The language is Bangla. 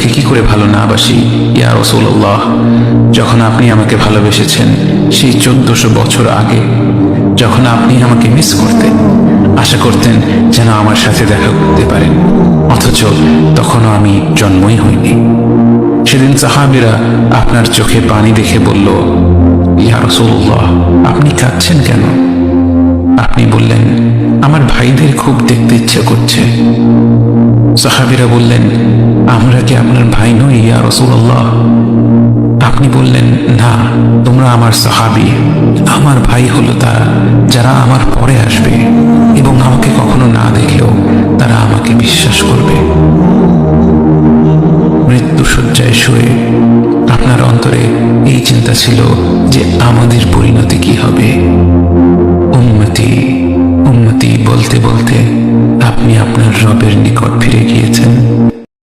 আপনাকে কি করে ভালো না বাসি ইয়া রাসূলুল্লাহ। যখন আপনি আমাকে ভালোবেসেছেন সেই 1400 বছর আগে, যখন আপনি আমাকে মিস করতেন, আশা করতেন যেন আমার সাথে দেখা করতে পারেন, অথচ তখনও আমি জন্মই হইনি। সেদিন সাহাবীরা আপনার চোখে পানি দেখে বলল, ইয়া রাসূলুল্লাহ, আপনি কাঁদছেন কেন? আপনি বললেন, আমার ভাইদের খুব দেখতে ইচ্ছে করছে। সাহাবীরা বললেন, আমরা কি আপনার ভাই নই ইয়া রাসূলুল্লাহ? আপনি বললেন, না, তোমরা আমার সাহাবী। আমার ভাই হলো তারা যারা আমার পরে আসবে এবং আমাকে কখনো না দেখলেও তারা আমাকে বিশ্বাস করবে। মৃত্যু শয্যায় শুয়ে আপনার অন্তরে এই চিন্তা ছিল যে আমাদের পরিণতি কি হবে। উম্মতি উম্মতি বলতে বলতে আপনি আপনার রবের নিকট ফিরে গিয়েছেন।